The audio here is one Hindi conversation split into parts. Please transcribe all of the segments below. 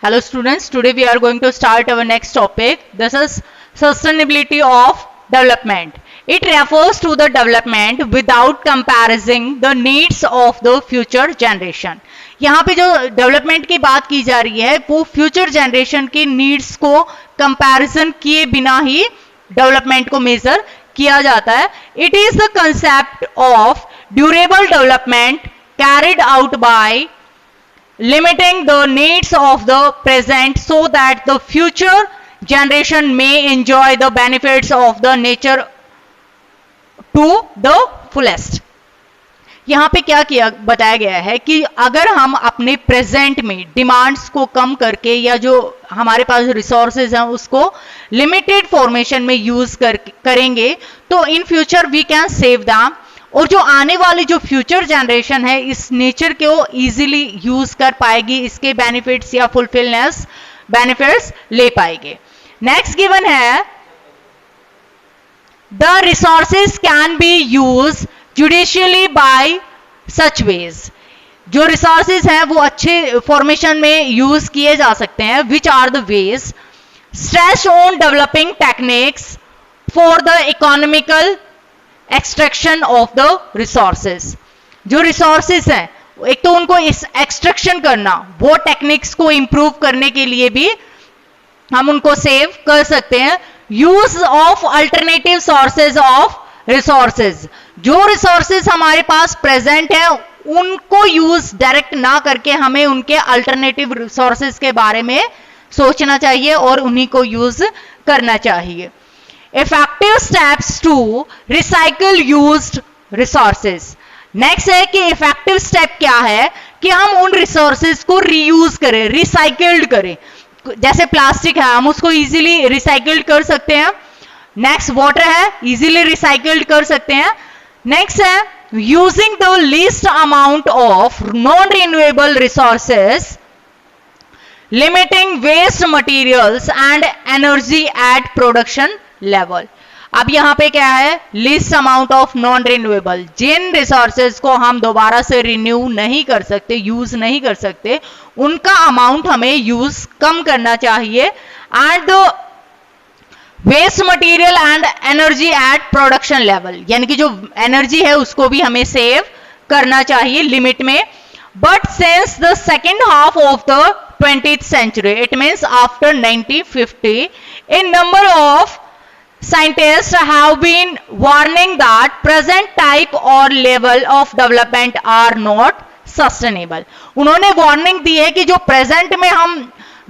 Hello students, today we are going to start our next topic. This is sustainability of development. It refers to the development without comparing the needs of the future generation. यहाँ पे जो डेवलपमेंट की बात की जा रही है वो फ्यूचर जनरेशन की नीड्स को कंपैरिजन किए बिना ही डेवलपमेंट को मेजर किया जाता है. It is the concept of durable development carried out by limiting the needs of the present so that the future generation may enjoy the benefits of the nature to the fullest. यहाँ पे क्या किया बताया गया है कि अगर हम अपने प्रेजेंट में डिमांड्स को कम करके या जो हमारे पास रिसोर्सेज हैं उसको लिमिटेड फॉर्मेशन में यूज करेंगे तो in future we can save them, और जो आने वाली जो फ्यूचर जनरेशन है इस नेचर को इजीली यूज कर पाएगी, इसके बेनिफिट्स या फुलफिलनेस बेनिफिट्स ले पाएंगे. नेक्स्ट गिवन है the resources can be use judicially by such ways. जो रिसोर्सेज हैं वो अच्छे फॉर्मेशन में यूज किए जा सकते हैं. Which are the ways? Stress on developing techniques for the economical extraction of the resources. जो रिसोर्सेज हैं एक तो उनको इस एक्सट्रैक्शन करना, वो टेक्निक्स को इंप्रूव करने के लिए भी हम उनको सेव कर सकते हैं. Use of alternative sources of resources. जो रिसोर्सेज हमारे पास प्रेजेंट है उनको यूज डायरेक्ट ना करके हमें उनके अल्टरनेटिव रिसोर्सेज के बारे में सोचना चाहिए और उन्हीं को यूज करना चाहिए. Effective steps to recycle used resources. Next है कि इफेक्टिव स्टेप क्या है कि हम उन रिसोर्सेज को रीयूज करें, रिसाइकल्ड करें. जैसे प्लास्टिक है हम उसको इजीली रिसाइकल्ड कर सकते हैं. नेक्स्ट वाटर है इजीली रिसाइकल्ड कर सकते हैं. नेक्स्ट है using the least amount of non renewable resources, limiting waste materials and energy at production level. अब यहां पे क्या है? List amount of non renewable. जिन रिसोर्सेज को हम दोबारा से रिन्यू नहीं कर सकते, यूज नहीं कर सकते, उनका अमाउंट हमें यूज कम करना चाहिए. And the waste material and energy at production level, यानी कि जो एनर्जी है उसको भी हमें सेव करना चाहिए लिमिट में. But since the second half of the 20th century, it means after 1950, a number of scientists have been warning that present type or level of development are not sustainable. उन्होंने वार्निंग दी है कि जो प्रेजेंट में हम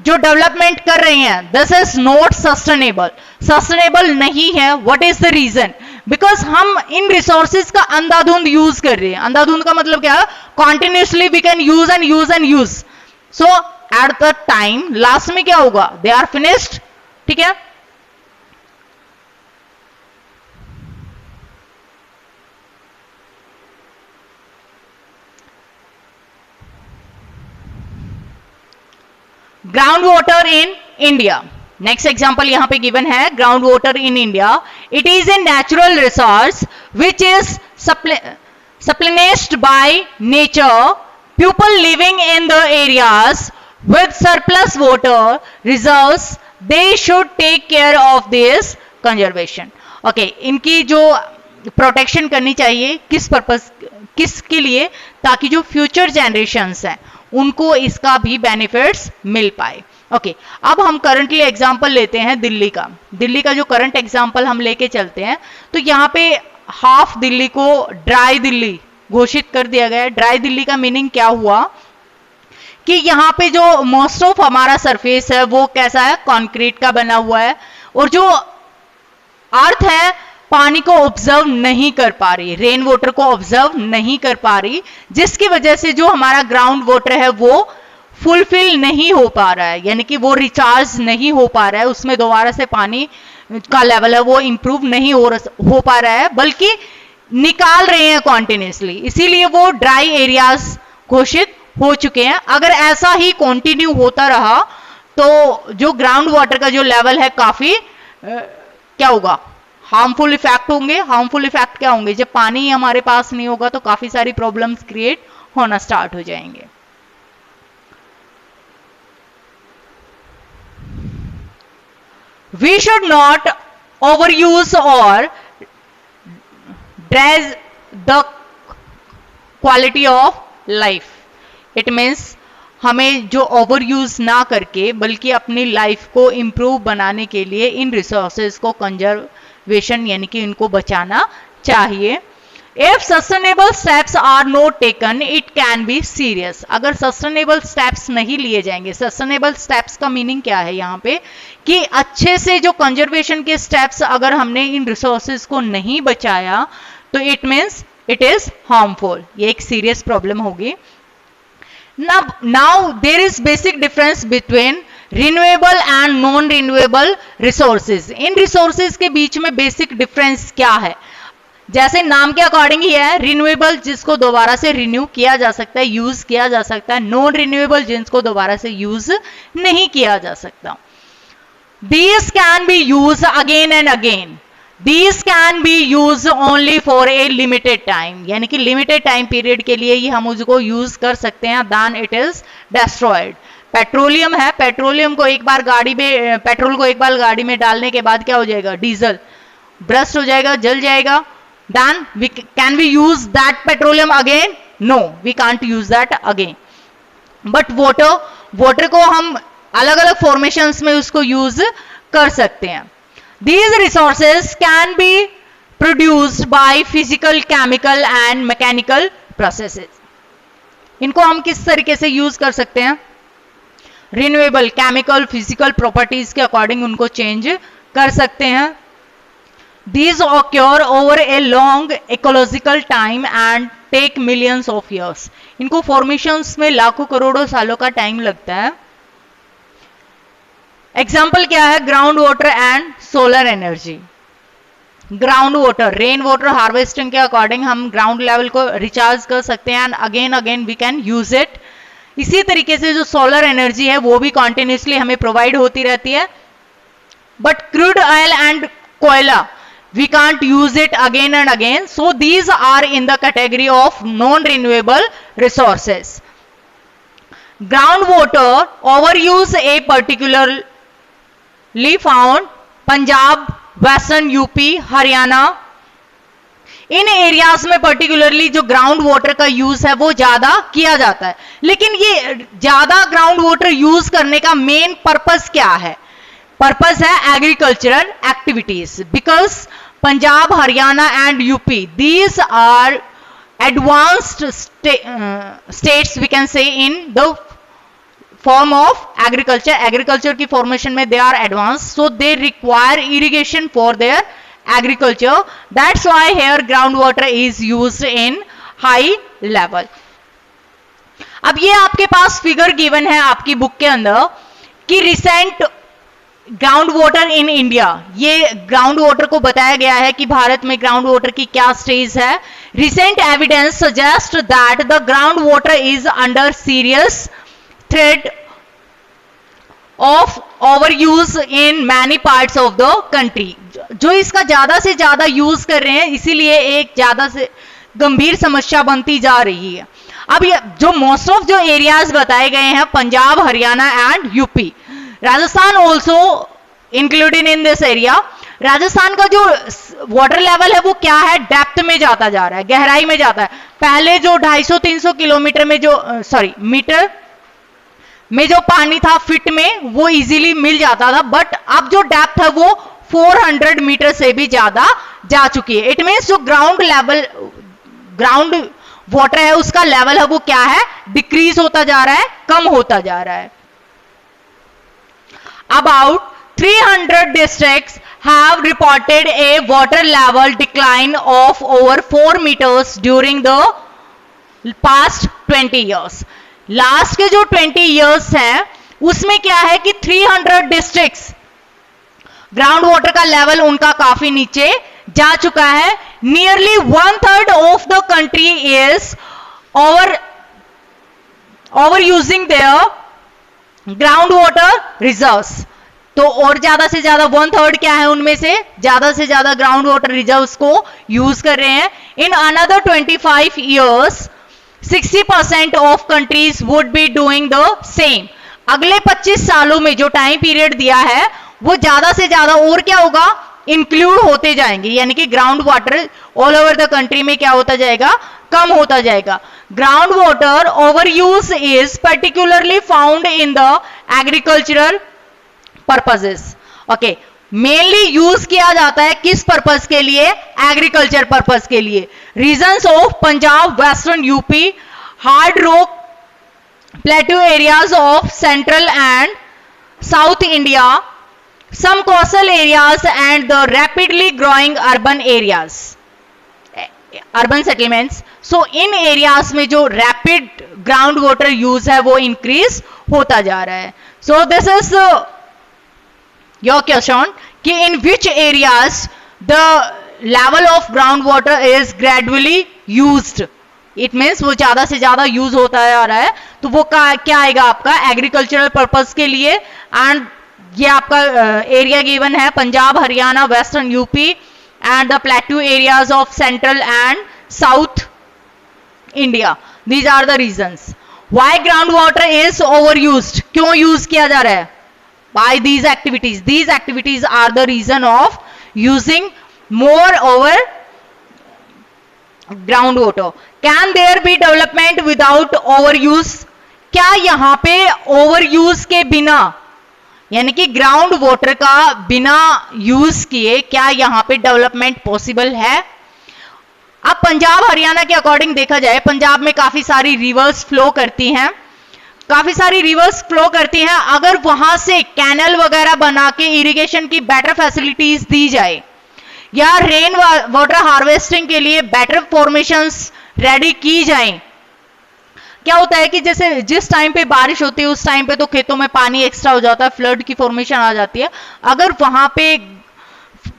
जो डेवलपमेंट कर रहे हैं this is not sustainable, sustainable नहीं है. What is the reason? Because हम इन रिसोर्सेज का अंधाधुंध यूज कर रहे हैं. अंधाधुंध का मतलब क्या है? Continuously we can use and use and use. So at the time last में क्या होगा? They are finished. ठीक है. Ground water in India. Next example यहां पे गिवन है ground water in India. It is a natural resource which is replenished by nature. People living in the areas with surplus water reserves they should take care of this conservation. okay, इनकी जो प्रोटेक्शन करनी चाहिए किस पर्पस, किसके लिए? ताकि जो फ्यूचर जनरेशंस हैं उनको इसका भी बेनिफिट्स मिल पाए. ओके, अब हम करंटली एग्जांपल लेते हैं दिल्ली का. दिल्ली का जो करंट एग्जांपल हम लेके चलते हैं तो यहाँ पे हाफ दिल्ली को ड्राई दिल्ली घोषित कर दिया गया है. ड्राई दिल्ली का मीनिंग क्या हुआ कि यहाँ पे जो मोस्ट ऑफ हमारा सरफेस है वो कैसा है? कंक्रीट का बना हुआ है, और जो अर्थ है पानी को ऑब्जर्व नहीं कर पा रही, रेन वाटर को ऑब्जर्व नहीं कर पा रही, जिसकी वजह से जो हमारा ग्राउंड वाटर है वो फुलफिल नहीं हो पा रहा है, यानी कि वो रिचार्ज नहीं हो पा रहा है. उसमें दोबारा से पानी का लेवल है वो इंप्रूव नहीं हो पा रहा है, बल्कि निकाल रहे हैं कॉन्टिन्यूसली. इसीलिए वो ड्राई एरियाज घोषित हो चुके हैं. अगर ऐसा ही कंटिन्यू होता रहा तो जो ग्राउंड वाटर का जो लेवल है काफी क्या होगा? हार्मफुल इफेक्ट होंगे. हार्मफुल इफेक्ट क्या होंगे? जब पानी हमारे पास नहीं होगा तो काफी सारी प्रॉब्लम्स क्रिएट होना स्टार्ट हो जाएंगे. We should not overuse or dredge the quality of life. It means हमें जो ओवर यूज ना करके बल्कि अपनी लाइफ को इम्प्रूव बनाने के लिए इन रिसोर्सेज को कंजर्वेशन यानी कि इनको बचाना चाहिए. If sustainable steps are not taken, it can be serious. अगर सस्टेनेबल स्टेप्स नहीं लिए जाएंगे, सस्टेनेबल स्टेप्स का मीनिंग क्या है यहाँ पे कि अच्छे से जो कंजर्वेशन के स्टेप्स अगर हमने इन रिसोर्सेज को नहीं बचाया तो it means it is harmful. ये एक सीरियस प्रॉब्लम होगी. Now there is basic difference between renewable and non renewable resources. In resources के बीच में बेसिक डिफरेंस क्या है? जैसे नाम के अकॉर्डिंग ही है, रिन्यूएबल जिसको दोबारा से रिन्यू किया जा सकता है, यूज किया जा सकता है, नॉन रिन्यूएबल जिसको दोबारा से यूज नहीं किया जा सकता. These can be used again and again. These can be used only for a limited time. यानी कि लिमिटेड टाइम पीरियड के लिए ही हम उसको यूज कर सकते हैं. Then it is destroyed. Petroleum है, पेट्रोलियम को एक बार गाड़ी में, पेट्रोल को एक बार गाड़ी में डालने के बाद क्या हो जाएगा? डीजल ब्रस्ट हो जाएगा, जल जाएगा. Then can we use that petroleum again? No, we can't use that again. But water को हम अलग अलग फॉर्मेशंस में उसको यूज कर सकते हैं. These resources can be produced by physical, chemical and mechanical processes. इनको हम किस तरीके से यूज कर सकते हैं? रिन्यूएबल, केमिकल, फिजिकल प्रॉपर्टीज के अकॉर्डिंग उनको चेंज कर सकते हैं. These occur over a long ecological time and take millions of years. इनको फॉर्मेशंस में लाखों करोड़ों सालों का टाइम लगता है. एग्जाम्पल क्या है? Ground water and solar energy. Ground water, rain water harvesting के अकॉर्डिंग हम ग्राउंड लेवल को रिचार्ज कर सकते हैं and again we can use it. इसी तरीके से जो सोलर एनर्जी है वो भी कॉन्टिन्यूसली हमें प्रोवाइड होती रहती है. बट क्रूड ऑयल एंड कोयला we can't use it again and again, so these are in the category of non renewable resources. Groundwater overuse a particularly found Punjab, Western UP, Haryana. In areas में पर्टिकुलरली जो ग्राउंड वाटर का यूज है वो ज्यादा किया जाता है. लेकिन ये ज्यादा ग्राउंड वाटर यूज करने का मेन पर्पस क्या है? पर्पस है agricultural activities. Because Punjab, Haryana and UP, these are advanced states we can say in the form of agriculture. Agriculture की फॉर्मेशन में they are advance, so they require irrigation for their agriculture. That's why here ground water is used in high level. अब ये आपके पास फिगर गिवन है आपकी बुक के अंदर कि recent ground water in India, ये ग्राउंड वाटर को बताया गया है कि भारत में ग्राउंड वाटर की क्या स्टेज है. Recent evidence suggest that the ground water is under serious threat of over use in many parts of the country. जो इसका ज्यादा से ज्यादा यूज कर रहे हैं, इसीलिए एक ज्यादा से गंभीर समस्या बनती जा रही है. अब ये जो मोस्ट ऑफ जो एरियाज बताए गए हैं, Punjab, Haryana and UP, Rajasthan also included in this area. Rajasthan का जो वाटर लेवल है वो क्या है? डेप्थ में जाता जा रहा है, गहराई में जाता है. पहले जो 250-300 किलोमीटर में जो मीटर में जो पानी था फीट में, वो इजीली मिल जाता था. बट अब जो डेप्थ है वो 400 मीटर से भी ज्यादा जा चुकी है. इट मीन्स जो ग्राउंड लेवल, ग्राउंड वाटर है उसका लेवल है वो क्या है? डिक्रीज होता जा रहा है, कम होता जा रहा है. About 300 districts have reported a water level decline of over 4 meters during the past 20 years. Last के जो 20 years हैं उसमें क्या है कि 300 districts ग्राउंड वाटर का लेवल उनका काफी नीचे जा चुका है. Nearly 1/3 of the country is overusing their ground water reserves. तो और ज्यादा से ज्यादा 1/3 क्या है? उनमें से ज्यादा ग्राउंड वाटर रिजर्व्स को यूज कर रहे हैं. In another 25 years 60% of countries would be doing the same. अगले 25 सालों में जो टाइम पीरियड दिया है वो ज्यादा से ज्यादा और क्या होगा, इंक्लूड होते जाएंगे, यानी कि ground water all over the country में क्या होता जाएगा, कम होता जाएगा. Ground water over use is particularly found in the agricultural purposes. Okay, mainly use किया जाता है किस पर्पस के लिए, एग्रीकल्चर पर्पस के लिए. Regions of Punjab, western UP, hard rock plateau areas of central and south India, some coastal areas and the rapidly growing urban areas, urban settlements. So in areas में जो rapid ground water use है वो increase होता जा रहा है. So this is your question कि in which areas the level of ground water is gradually used. It means वो ज्यादा से ज्यादा यूज होता जा रहा है. तो वो क्या आएगा आपका, एग्रीकल्चरल पर्पस के लिए. एंड ये आपका एरिया गिवन है Punjab, Haryana, western UP and the plateau areas of central and south India. These are the reasons why ground water is over used. क्यों यूज किया जा रहा है, by these activities. These activities are the reason of using more over ground water. Can there be development without over use. क्या यहां पे ओवर यूज के बिना, यानी कि ग्राउंड वाटर का बिना यूज किए क्या यहां पे डेवलपमेंट पॉसिबल है. अब पंजाब हरियाणा के अकॉर्डिंग देखा जाए, पंजाब में काफी सारी रिवर्स फ्लो करती हैं, काफी सारी रिवर्स फ्लो करती हैं. अगर वहां से कैनल वगैरह बना के इरिगेशन की बेटर फैसिलिटीज दी जाए या रेन वाटर हार्वेस्टिंग के लिए बेटर फॉर्मेशंस रेडी की जाए, क्या होता है कि जैसे जिस टाइम पे बारिश होती है उस टाइम पे तो खेतों में पानी एक्स्ट्रा हो जाता है, फ्लड की फॉर्मेशन आ जाती है. अगर वहां पे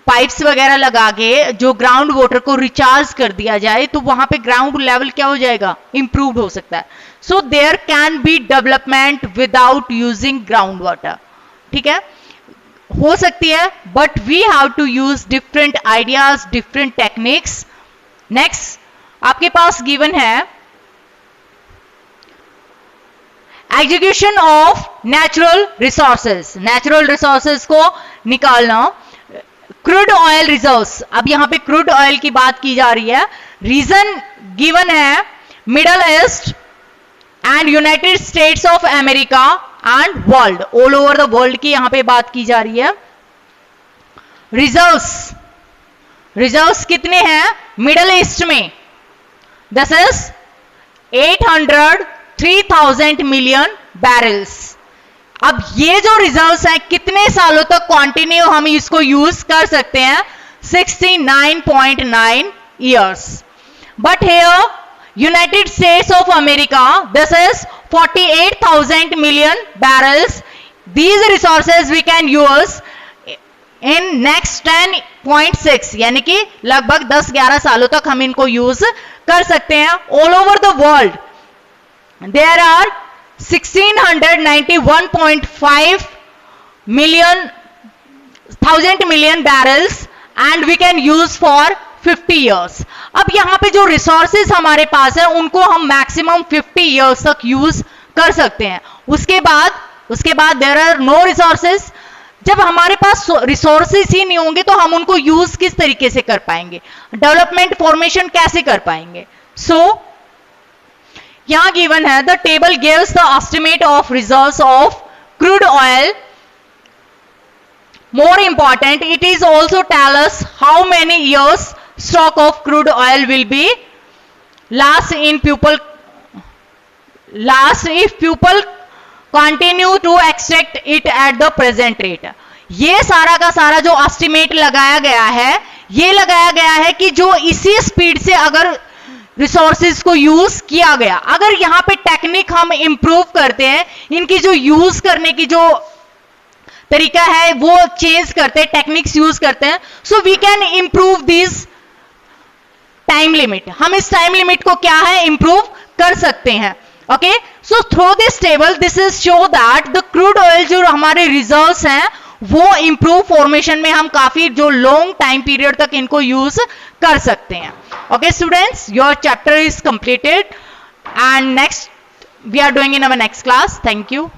पाइप्स वगैरह लगा के जो ग्राउंड वाटर को रिचार्ज कर दिया जाए तो वहां पे ग्राउंड लेवल क्या हो जाएगा, इंप्रूव हो सकता है. So there can be development without using ground water. ठीक है, हो सकती है, but we have to use different ideas, different techniques. Next आपके पास गिवन है execution of natural resources. Natural resources को निकालना. Crude oil reserves. अब यहां पे क्रूड ऑयल की बात की जा रही है. रीजन गिवन है middle east and United States of America and world, all over the world की यहां पे बात की जा रही है. रिजर्व्स कितने हैं मिडल ईस्ट में, दिस इज 803,000 मिलियन बैरल्स. अब ये जो रिजर्व्स हैं कितने सालों तक कंटिन्यू हम इसको यूज कर सकते हैं, 69.9 years. But here United States of America, this is 48,000 million barrels. These resources we can use in next 10.6, यानी कि लगभग 10-11 सालों तक हम इनको यूज कर सकते हैं. All over the world there are 1691.5 million barrels and we can use for 50 years. अब यहां पे जो रिसोर्सेज हमारे पास है उनको हम मैक्सिमम 50 years तक यूज कर सकते हैं. उसके बाद there are no resources. जब हमारे पास रिसोर्सेज ही नहीं होंगे तो हम उनको यूज किस तरीके से कर पाएंगे, डेवलपमेंट फॉर्मेशन कैसे कर पाएंगे. सो यहां गिवन है the table gives the estimate of reserves of crude oil. More important, it is also tell us how many years stock of crude oil will be last if people continue to extract it at the present rate. ये सारा का सारा जो एस्टिमेट लगाया गया है, ये लगाया गया है कि जो इसी स्पीड से अगर रिसोर्सेज को यूज किया गया, अगर यहां पे टेक्निक हम इंप्रूव करते हैं, इनकी जो यूज करने की जो तरीका है वो चेंज करते हैं, टेक्निक्स यूज करते हैं, so we can improve this time limit. हम इस टाइम लिमिट को क्या है, इंप्रूव कर सकते हैं. Okay, so through this table this is show that the crude oil जो हमारे रिजर्व्स हैं वो इंप्रूव फॉर्मेशन में हम काफी जो लॉन्ग टाइम पीरियड तक इनको यूज कर सकते हैं. Okay students, your chapter is completed and next we are doing in our next class. Thank you.